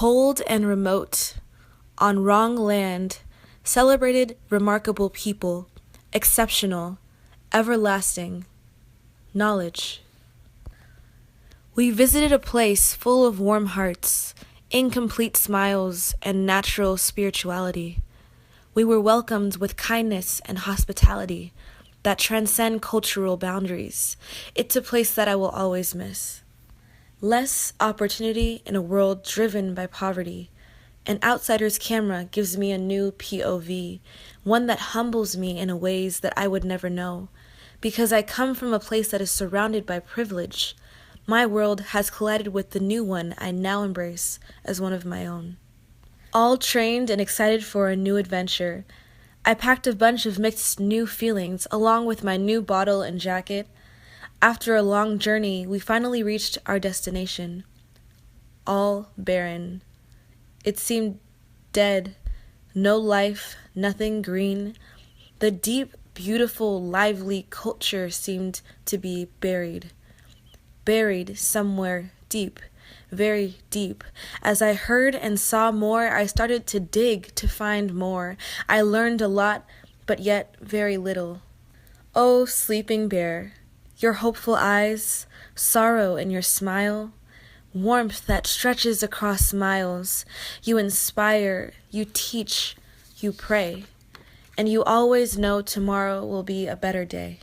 Cold and remote, on wrong land, celebrated remarkable people, exceptional, everlasting, knowledge. We visited a place full of warm hearts, incomplete smiles, and natural spirituality. We were welcomed with kindness and hospitality that transcend cultural boundaries. It's a place that I will always miss. Less opportunity in a world driven by poverty. An outsider's camera gives me a new POV, one that humbles me in ways that I would never know. Because I come from a place that is surrounded by privilege, my world has collided with the new one I now embrace as one of my own. All trained and excited for a new adventure, I packed a bunch of mixed new feelings along with my new bottle and jacket. After a long journey, we finally reached our destination. All barren. It seemed dead. No life, nothing green. The deep, beautiful, lively culture seemed to be buried. Buried somewhere deep, very deep. As I heard and saw more, I started to dig to find more. I learned a lot, but yet very little. Oh, sleeping bear, your hopeful eyes, sorrow in your smile, warmth that stretches across miles. You inspire, you teach, you pray, and you always know tomorrow will be a better day.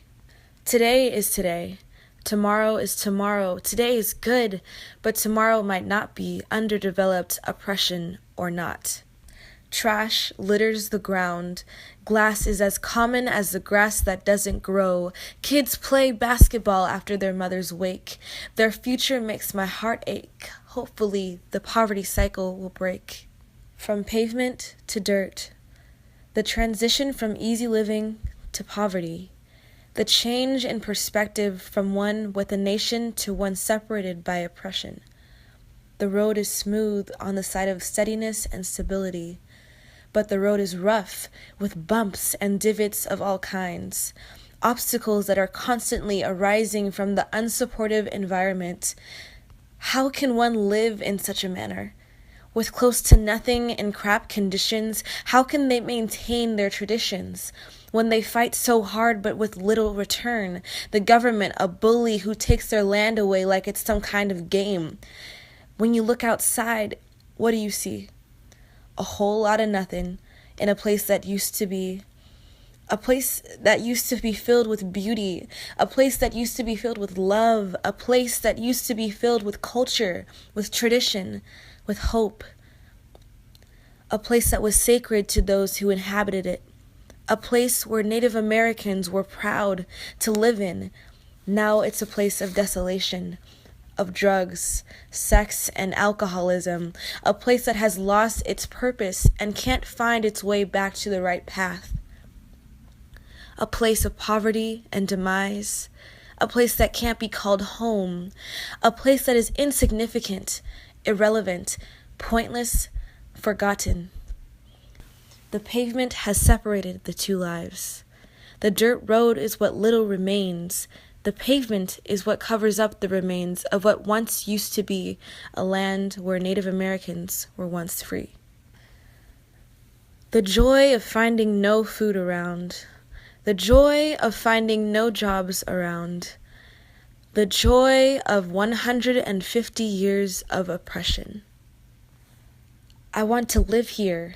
Today is today. Tomorrow is tomorrow. Today is good, but tomorrow might not be. Underdeveloped oppression or not. Trash litters the ground. Glass is as common as the grass that doesn't grow. Kids play basketball after their mothers wake. Their future makes my heart ache. Hopefully, the poverty cycle will break. From pavement to dirt. The transition from easy living to poverty. The change in perspective from one with a nation to one separated by oppression. The road is smooth on the side of steadiness and stability, but the road is rough with bumps and divots of all kinds, obstacles that are constantly arising from the unsupportive environment. How can one live in such a manner? With close to nothing in crap conditions, how can they maintain their traditions? When they fight so hard but with little return, the government a bully who takes their land away like it's some kind of game. When you look outside, what do you see? A whole lot of nothing in a place that used to be filled with beauty, a place that used to be filled with love, a place that used to be filled with culture, with tradition, with hope, a place that was sacred to those who inhabited it, a place where Native Americans were proud to live in. Now it's a place of desolation, of drugs, sex, and alcoholism, a place that has lost its purpose and can't find its way back to the right path, a place of poverty and demise, a place that can't be called home, a place that is insignificant, irrelevant, pointless, forgotten. The pavement has separated the two lives. The dirt road is what little remains. The pavement is what covers up the remains of what once used to be a land where Native Americans were once free. The joy of finding no food around. The joy of finding no jobs around. The joy of 150 years of oppression. I want to live here.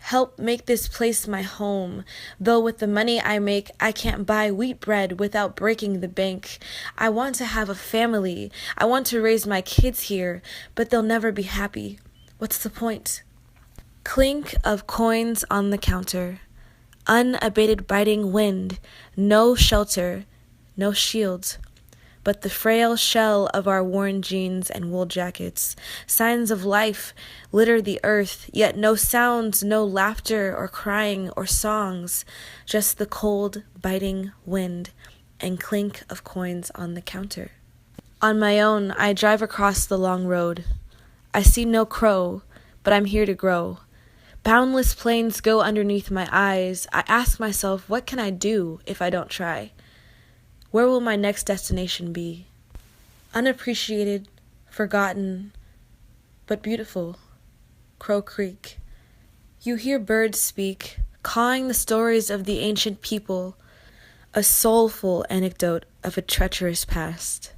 Help make this place my home. Though with the money I make, I can't buy wheat bread without breaking the bank. I want to have a family. I want to raise my kids here, but they'll never be happy. What's the point? Clink of coins on the counter. Unabated biting wind. No shelter. No shield. But the frail shell of our worn jeans and wool jackets. Signs of life litter the earth, yet no sounds, no laughter or crying or songs, just the cold, biting wind and clink of coins on the counter. On my own, I drive across the long road. I see no crow, but I'm here to grow. Boundless plains go underneath my eyes. I ask myself, what can I do if I don't try? Where will my next destination be? Unappreciated, forgotten, but beautiful. Crow Creek. You hear birds speak, cawing the stories of the ancient people, a soulful anecdote of a treacherous past.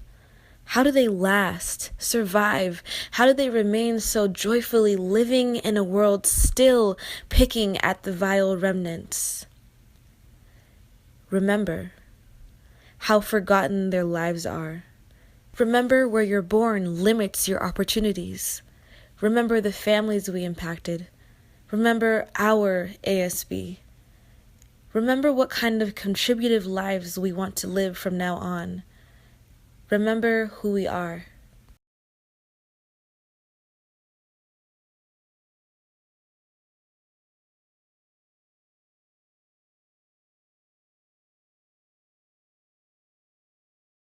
How do they last, survive? How do they remain so joyfully living in a world still picking at the vile remnants? Remember how forgotten their lives are. Remember where you're born limits your opportunities. Remember the families we impacted. Remember our ASB. Remember what kind of contributive lives we want to live from now on. Remember who we are.